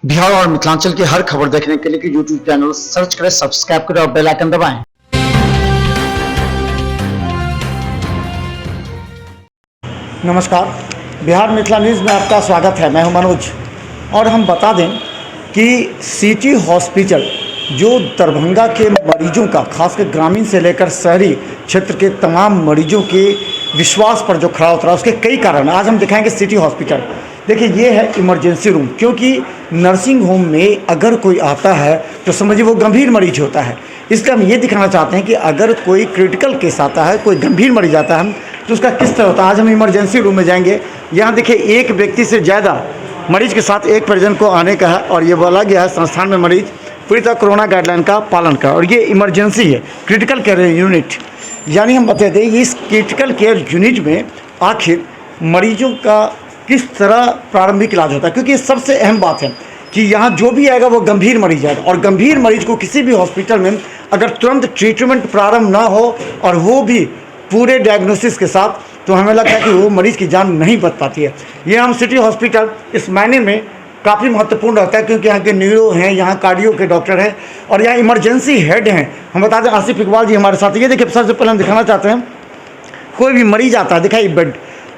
बिहार और मिथिलांचल की हर खबर देखने के लिए यूट्यूब चैनल सर्च करें, सब्सक्राइब करें और बेल आइकन दबाएं। नमस्कार, बिहार मिथिला न्यूज़ में आपका स्वागत है। मैं हूं मनोज और हम बता दें कि सिटी हॉस्पिटल जो दरभंगा के मरीजों का, खासकर ग्रामीण से लेकर शहरी क्षेत्र के तमाम मरीजों के विश्वास पर जो खरा उतरा, उसके कई कारण। आज हम दिखाएंगे सिटी हॉस्पिटल। देखिए, ये है इमरजेंसी रूम, क्योंकि नर्सिंग होम में अगर कोई आता है तो समझिए वो गंभीर मरीज होता है। इसलिए हम ये दिखाना चाहते हैं कि अगर कोई क्रिटिकल केस आता है, कोई गंभीर मरीज आता है, तो उसका किस तरह होता है। आज हम इमरजेंसी रूम में जाएंगे। यहाँ देखिए, एक व्यक्ति से ज़्यादा मरीज के साथ एक परिजन को आने का है और ये बोला गया है संस्थान में मरीज पूरी तरह कोरोना गाइडलाइन का पालन कर। और ये इमरजेंसी है, क्रिटिकल केयर यूनिट। यानी हम बता दें, इस क्रिटिकल केयर यूनिट में आखिर मरीजों का किस तरह प्रारंभिक इलाज होता है, क्योंकि ये सबसे अहम बात है कि यहाँ जो भी आएगा वो गंभीर मरीज आएगा। और गंभीर मरीज को किसी भी हॉस्पिटल में अगर तुरंत ट्रीटमेंट प्रारंभ ना हो और वो भी पूरे डायग्नोसिस के साथ, तो हमें लगता है कि वो मरीज़ की जान नहीं बच पाती है। ये हम सिटी हॉस्पिटल इस मायने में काफ़ी महत्वपूर्ण रहता है क्योंकि यहाँ के न्यूरो हैं, यहाँ कार्डियो के डॉक्टर हैं और यहाँ इमरजेंसी हेड हैं। हम बता दें, आसिफ इकबाल जी हमारे साथ। ये देखिए, सबसे पहले हम दिखाना चाहते हैं, कोई भी मरीज़ आता है, दिखाइए बेड,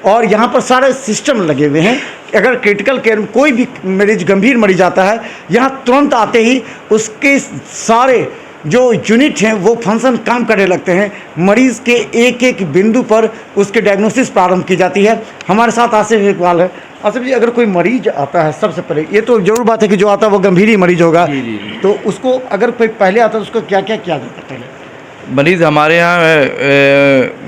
और यहाँ पर सारे सिस्टम लगे हुए हैं। अगर क्रिटिकल केयर में कोई भी मरीज, गंभीर मरीज आता है, यहाँ तुरंत आते ही उसके सारे जो यूनिट हैं वो फंक्शन काम करने लगते हैं। मरीज़ के एक एक बिंदु पर उसके डायग्नोसिस प्रारंभ की जाती है। हमारे साथ आसिफ इकबाल है। आसिफ जी, अगर कोई मरीज आता है, सबसे पहले ये तो जरूर बात है कि जो आता है वो गंभीर ही मरीज होगा। जी। तो उसको अगर कोई पहले आता है तो उसको क्या क्या किया जाता है पहले? मरीज़ हमारे यहाँ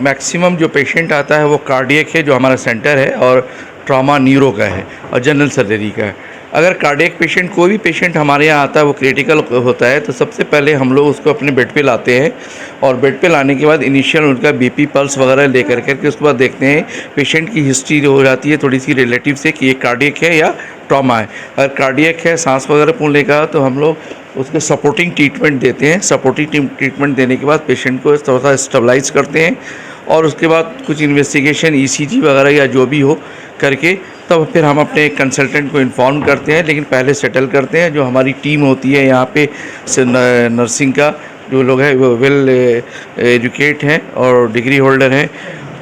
मैक्सिमम जो पेशेंट आता है वो कार्डियक है, जो हमारा सेंटर है, और ट्रॉमा न्यूरो का है और जनरल सर्जरी का है। अगर कार्डियक पेशेंट, कोई भी पेशेंट हमारे यहाँ आता है वो क्रिटिकल होता है, तो सबसे पहले हम लोग उसको अपने बेड पे लाते हैं और बेड पे लाने के बाद इनिशियल उनका बीपी, पल्स वगैरह ले करके उसके बाद देखते हैं पेशेंट की हिस्ट्री हो जाती है थोड़ी सी रिलेटिव से कि ये कार्डियक है या ट्रॉमा है। अगर कार्डियक है, सांस वगैरह फूलने का, तो हम लोग उसके सपोर्टिंग ट्रीटमेंट देते हैं। सपोर्टिंग ट्रीटमेंट देने के बाद पेशेंट को थोड़ा सा स्टेबलाइज करते हैं और उसके बाद कुछ इन्वेस्टिगेशन, ईसीजी वगैरह या जो भी हो करके तब फिर हम अपने कंसल्टेंट को इन्फॉर्म करते हैं। लेकिन पहले सेटल करते हैं, जो हमारी टीम होती है यहाँ पे नर्सिंग का जो लोग हैं वो वेल एजुकेट हैं और डिग्री होल्डर हैं।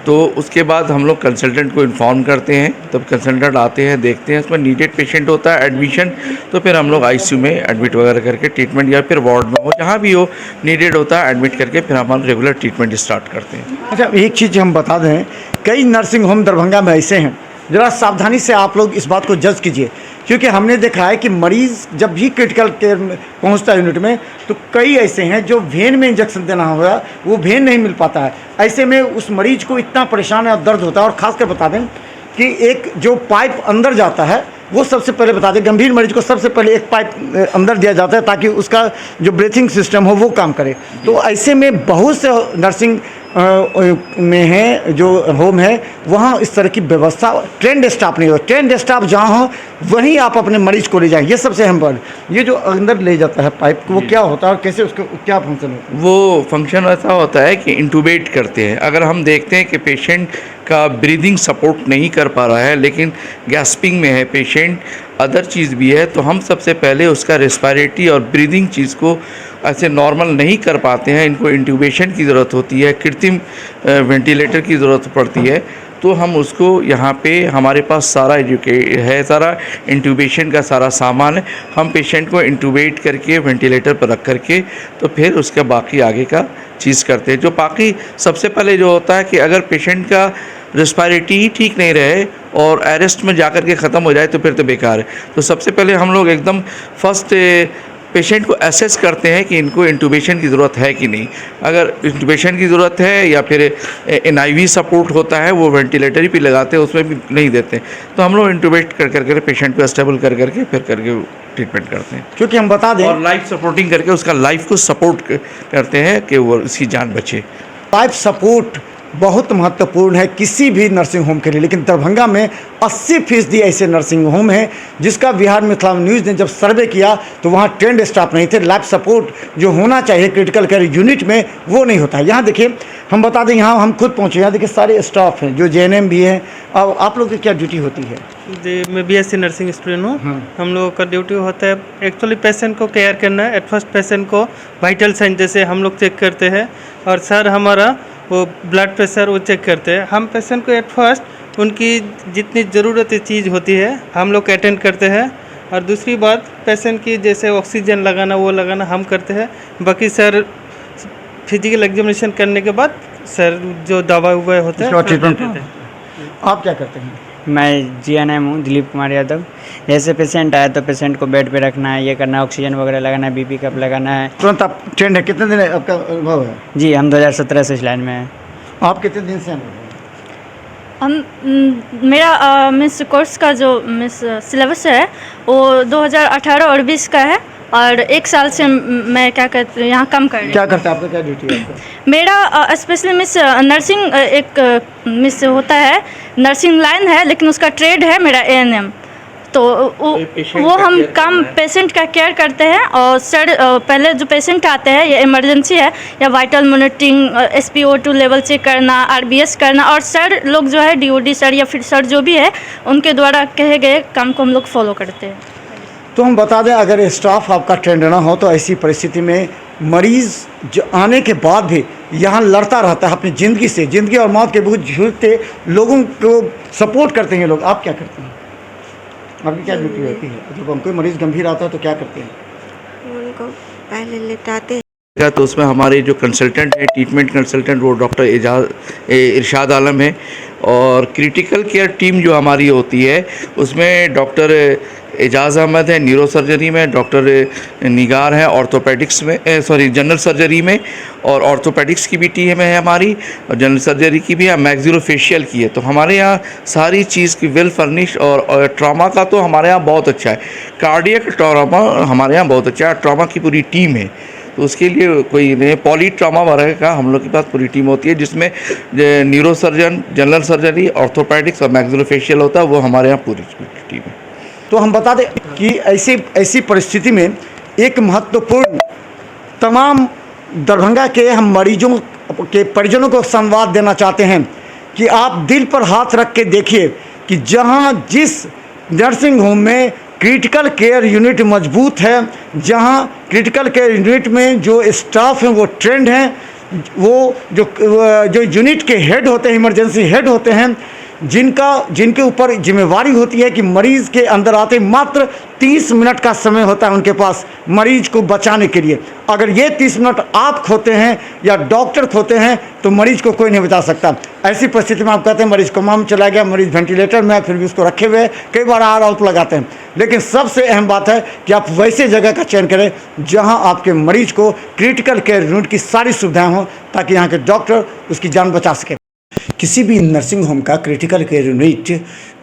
तो उसके बाद हम लोग कंसल्टेंट को इन्फॉर्म करते हैं, तब कंसल्टेंट आते हैं, देखते हैं उसमें नीडेड पेशेंट होता है एडमिशन, तो फिर हम लोग आईसीयू में एडमिट वगैरह करके ट्रीटमेंट, या फिर वार्ड में हो, जहाँ भी हो नीडेड होता है एडमिट करके फिर हम रेगुलर ट्रीटमेंट स्टार्ट करते हैं। अच्छा, एक चीज़ हम बता दें, कई नर्सिंग होम दरभंगा में ऐसे हैं, ज़रा सावधानी से आप लोग इस बात को जज कीजिए, क्योंकि हमने देखा है कि मरीज़ जब भी क्रिटिकल केयर में पहुंचता है यूनिट में, तो कई ऐसे हैं जो वेन में इंजेक्शन देना होगा, वो वेन नहीं मिल पाता है। ऐसे में उस मरीज़ को इतना परेशान है और दर्द होता है। और ख़ासकर बता दें कि एक जो पाइप अंदर जाता है वो सबसे पहले बता दें, गंभीर मरीज को सबसे पहले एक पाइप अंदर दिया जाता है ताकि उसका जो ब्रीथिंग सिस्टम हो वो काम करे। तो ऐसे में बहुत से नर्सिंग में है, जो होम है, वहाँ इस तरह की व्यवस्था, ट्रेंड स्टाफ नहीं हो। ट्रेंड स्टाफ जहाँ हो वहीं आप अपने मरीज को ले जाएं, ये सबसे अहम बात। ये जो अंदर ले जाता है पाइप, वो क्या होता है और कैसे उसका क्या फंक्शन होता है? वो फंक्शन ऐसा होता है कि इंटूबेट करते हैं। अगर हम देखते हैं कि पेशेंट का ब्रीदिंग सपोर्ट नहीं कर पा रहा है, लेकिन गैस्पिंग में है पेशेंट, अदर चीज़ भी है, तो हम सबसे पहले उसका रेस्पिरेटरी और ब्रीदिंग चीज़ को ऐसे नॉर्मल नहीं कर पाते हैं, इनको इंट्यूबेशन की ज़रूरत होती है, कृत्रिम वेंटिलेटर की ज़रूरत पड़ती है, तो हम उसको यहाँ पे हमारे पास सारा है, सारा इंट्यूबेशन का सारा सामान है। हम पेशेंट को इंट्यूबेट करके वेंटिलेटर पर रख करके तो फिर उसका बाकी आगे का चीज़ करते हैं। जो बाकी सबसे पहले जो होता है कि अगर पेशेंट का रेस्पिरेटरी ही ठीक नहीं रहे और अरेस्ट में जाकर के ख़त्म हो जाए तो फिर तो बेकार है। तो सबसे पहले हम लोग एकदम फर्स्ट पेशेंट को असेस करते हैं कि इनको इंट्यूबेशन की ज़रूरत है कि नहीं। अगर इंट्यूबेशन की ज़रूरत है या फिर NIV सपोर्ट होता है, वो वेंटिलेटर ही पे लगाते हैं, उसमें भी नहीं देते, तो हम लोग इंट्यूबेट कर करके पेशेंट को स्टेबल कर करके फिर करके ट्रीटमेंट करते हैं। क्योंकि हम बता दें, और लाइफ सपोर्टिंग करके उसका लाइफ को सपोर्ट करते हैं कि वो उसकी जान बचे। लाइफ सपोर्ट बहुत महत्वपूर्ण है किसी भी नर्सिंग होम के लिए, लेकिन दरभंगा में 80% ऐसे नर्सिंग होम हैं जिसका बिहार मिथिला न्यूज़ ने जब सर्वे किया तो वहाँ ट्रेंड स्टाफ नहीं थे। लाइफ सपोर्ट जो होना चाहिए क्रिटिकल केयर यूनिट में वो नहीं होता है। यहाँ देखिए, हम बता दें, यहाँ हम खुद पहुँचे, यहाँ देखिए सारे स्टाफ हैं जो JNM भी हैं। अब आप लोग की क्या ड्यूटी होती है? जी, मैं BSc नर्सिंग स्टूडेंट हूँ। हम लोगों का ड्यूटी होता है एक्चुअली पेशेंट को केयर करना है। एट फर्स्ट पेशेंट को वाइटल साइन जैसे हम लोग चेक करते हैं, और सर हमारा वो ब्लड प्रेशर वो चेक करते हैं। हम पेशेंट को एट फर्स्ट उनकी जितनी ज़रूरत चीज़ होती है हम लोग अटेंड करते हैं, और दूसरी बात पेशेंट की जैसे ऑक्सीजन लगाना वो लगाना हम करते हैं। बाकी सर फिजिकल एग्जामिनेशन करने के बाद सर जो दवा हुआ होता है ट्रीटमेंट। देते हैं। आप क्या करते हैं? मैं GNM हूँ, दिलीप कुमार यादव। जैसे पेशेंट आए तो पेशेंट को बेड पे रखना है, ये करना है, ऑक्सीजन वगैरह लगाना है, BP कप लगाना है। तुरंत आप ट्रेंड है, कितने दिन आपका अनुभव है? जी, हम 2017 से इस लाइन में हैं। आप कितने दिन से हैं? मेरा मिस कोर्स का जो मिस सिलेबस है वो 2018 और 20 का है, और 1 साल से मैं क्या कहते हैं यहाँ काम कर रही हूँ। क्या करते हैं, आपका क्या ड्यूटी है आपका? मेरा स्पेशली मिस नर्सिंग एक मिस होता है, नर्सिंग लाइन है, लेकिन उसका ट्रेड है मेरा ANM। तो वो हम काम पेशेंट का केयर करते हैं। और सर पहले जो पेशेंट आते हैं या इमरजेंसी है या vital monitoring, SpO2 level check करना, RBS करना, और सर लोग जो है DOD सर या फिर सर जो भी है उनके द्वारा कहे गए काम को हम लोग फॉलो करते हैं। तो हम बता दें, अगर स्टाफ आपका ट्रेंड ना हो तो ऐसी परिस्थिति में मरीज़ जो आने के बाद भी यहाँ लड़ता रहता है अपनी ज़िंदगी से, ज़िंदगी और मौत के बीच जूझते लोगों को सपोर्ट करते हैं लोग। आप क्या करते हैं? आपकी क्या ड्यूटी होती है? जब कोई मरीज़ गंभीर आता है तो क्या करते हैं? उनको पहले लेटाते हैं। तो उसमें हमारे जो कंसल्टेंट है, ट्रीटमेंट कंसल्टेंट, वो डॉक्टर इरशाद आलम है। और क्रिटिकल केयर टीम जो हमारी होती है उसमें डॉक्टर एजाज़ अहमद है न्यूरो सर्जरी में, डॉक्टर निगार है ऑर्थोपेडिक्स में, जनरल सर्जरी में, और ऑर्थोपेडिक्स की भी टीम है हमारी, और जनरल सर्जरी की भी है, मैक्सिलोफेशियल की है। तो हमारे यहाँ सारी चीज़ की वेल फर्निश। और ट्रॉमा का तो हमारे यहाँ बहुत अच्छा है, कार्डियक ट्रॉमा हमारे यहाँ बहुत अच्छा है, ट्रॉमा की पूरी टीम है। तो उसके लिए कोई नहीं, पॉली ट्रॉमा वगैरह का हम लोग के पास पूरी टीम होती है, जिसमें neuro surgeon, general surgery, orthopaedics और मैक्सिलोफेशियल होता है, वो हमारे यहाँ पूरी टीम है। तो हम बता दें कि ऐसी परिस्थिति में एक महत्वपूर्ण तमाम दरभंगा के हम मरीजों के परिजनों को संवाद देना चाहते हैं कि आप दिल पर हाथ रख के देखिए कि जहां जिस नर्सिंग होम में क्रिटिकल केयर यूनिट मजबूत है, जहां क्रिटिकल केयर यूनिट में जो स्टाफ हैं वो ट्रेंड हैं, वो जो यूनिट के हेड होते हैं, इमरजेंसी हेड होते हैं, जिनके ऊपर जिम्मेवारी होती है कि मरीज़ के अंदर आते मात्र 30 मिनट का समय होता है उनके पास मरीज को बचाने के लिए। अगर ये 30 मिनट आप खोते हैं या डॉक्टर खोते हैं तो मरीज को कोई नहीं बचा सकता। ऐसी परिस्थिति में आप कहते हैं मरीज़ कोमा में चला गया, मरीज़ वेंटिलेटर में है, फिर भी उसको रखे हुए हैं, कई बार आर आउट लगाते हैं। लेकिन सबसे अहम बात है कि आप वैसे जगह का चयन करें जहां आपके मरीज को क्रिटिकल केयर यूनिट की सारी सुविधाएं हों, ताकि यहाँ के डॉक्टर उसकी जान बचा सकें। किसी भी नर्सिंग होम का क्रिटिकल केयर यूनिट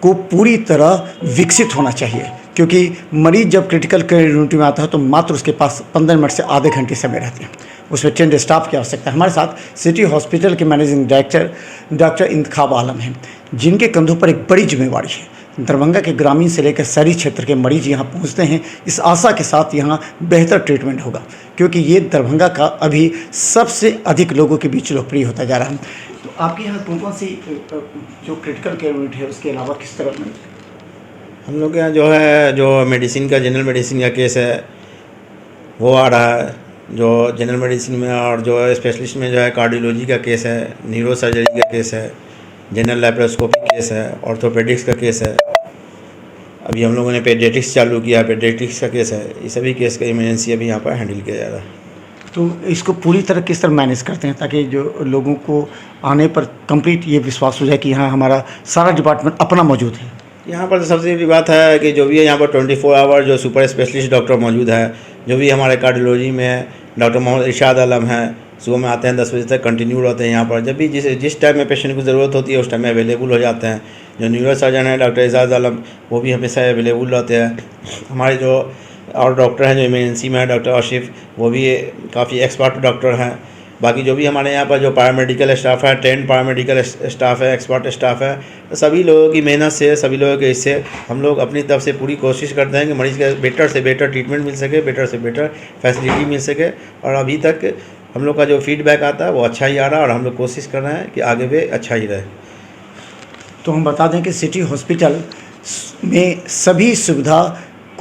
को पूरी तरह विकसित होना चाहिए, क्योंकि मरीज जब क्रिटिकल केयर यूनिट में आता है तो मात्र उसके पास 15 मिनट से आधे घंटे समय रहते हैं। उसमें ट्रेंड स्टाफ की आवश्यकता है। हमारे साथ सिटी हॉस्पिटल के मैनेजिंग डायरेक्टर डॉक्टर इंतखाब आलम हैं, जिनके कंधों पर एक बड़ी जिम्मेवारी है। दरभंगा के ग्रामीण से लेकर शहरी क्षेत्र के मरीज यहाँ पहुँचते हैं इस आशा के साथ यहाँ बेहतर ट्रीटमेंट होगा, क्योंकि ये दरभंगा का अभी सबसे अधिक लोगों के बीच लोकप्रिय होता जा रहा है। तो आपके यहाँ कौन सी जो क्रिटिकल केयर यूनिट है उसके अलावा किस तरह में? हम लोग के यहाँ जो है जो मेडिसिन का जनरल मेडिसिन का केस है वो आ रहा है, जो जनरल मेडिसिन में, और जो स्पेशलिस्ट में जो है कार्डियोलॉजी का केस है, न्यूरो सर्जरी का केस है, जनरल लैप्रोस्कोपी केस है, ऑर्थोपेडिक्स का केस है। अभी हम लोगों ने पेडियाट्रिक्स चालू किया, पेडियाट्रिक्स का केस है। ये सभी केस का इमरजेंसी अभी यहाँ पर हैंडल किया जा रहा है। तो इसको पूरी तरह किस तरह मैनेज करते हैं ताकि जो लोगों को आने पर कंप्लीट ये विश्वास हो जाए कि यहाँ हमारा सारा डिपार्टमेंट अपना मौजूद है? यहाँ पर तो सबसे बड़ी बात है कि जो भी है यहाँ पर 24 आवर जो सुपर स्पेशलिस्ट डॉक्टर मौजूद है। जो भी हमारे कार्डियोलॉजी में डॉक्टर मोहम्मद इरशाद आलम हैं, सुबह में आते हैं 10 बजे तक कंटिन्यू रहते हैं यहाँ पर। जब भी जिस टाइम में पेशेंट को ज़रूरत होती है उस टाइम में अवेलेबल हो जाते हैं। जो न्यूरो सर्जन है डॉक्टर एजाज़ आलम, वो भी हमेशा अवेलेबल रहते हैं। हमारे जो और डॉक्टर हैं जो इमरजेंसी में है डॉक्टर आशिफ, वो भी काफ़ी एक्सपर्ट डॉक्टर हैं। बाकी जो भी हमारे यहाँ पर जो पैरामेडिकल स्टाफ है, ट्रेंड पैरामेडिकल स्टाफ है, एक्सपर्ट स्टाफ है, तो सभी लोगों की मेहनत से, सभी लोगों के इससे हम लोग अपनी तरफ से पूरी कोशिश करते हैं कि मरीज़ के बेटर से बेटर ट्रीटमेंट मिल सके, बेटर से बेटर फैसिलिटी मिल सके। और अभी तक हम लोग का जो फीडबैक आता है वो अच्छा ही आ रहा है और हम लोग कोशिश कर रहे हैं कि आगे भी अच्छा ही रहे। तो हम बता दें कि सिटी हॉस्पिटल में सभी सुविधा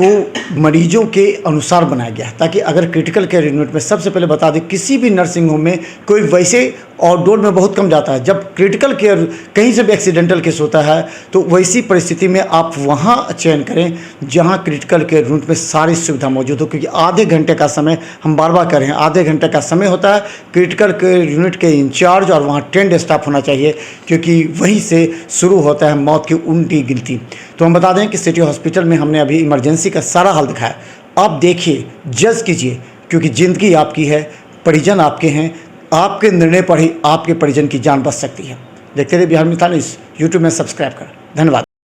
को मरीजों के अनुसार बनाया गया है, ताकि अगर क्रिटिकल केयर यूनिट में, सबसे पहले बता दें, किसी भी नर्सिंग होम में कोई वैसे आउटडोर में बहुत कम जाता है, जब क्रिटिकल केयर कहीं से भी एक्सीडेंटल केस होता है तो वैसी परिस्थिति में आप वहाँ चयन करें जहाँ क्रिटिकल केयर यूनिट में सारी सुविधा मौजूद हो, क्योंकि आधे घंटे का समय, हम बार बार कह रहे हैं, आधे घंटे का समय होता है क्रिटिकल केयर यूनिट के इंचार्ज और वहाँ ट्रेंड स्टाफ होना चाहिए, क्योंकि वहीं से शुरू होता है मौत की उल्टी गिनती। तो हम बता दें कि सिटी हॉस्पिटल में हमने अभी इमरजेंसी का सारा हाल दिखाया, आप देखिए, जज कीजिए, क्योंकि ज़िंदगी आपकी है, परिजन आपके हैं, आपके निर्णय पर ही आपके परिजन की जान बच सकती है। देखते रहिए बिहार मिथिला न्यूज़, यूट्यूब में सब्सक्राइब करें। धन्यवाद।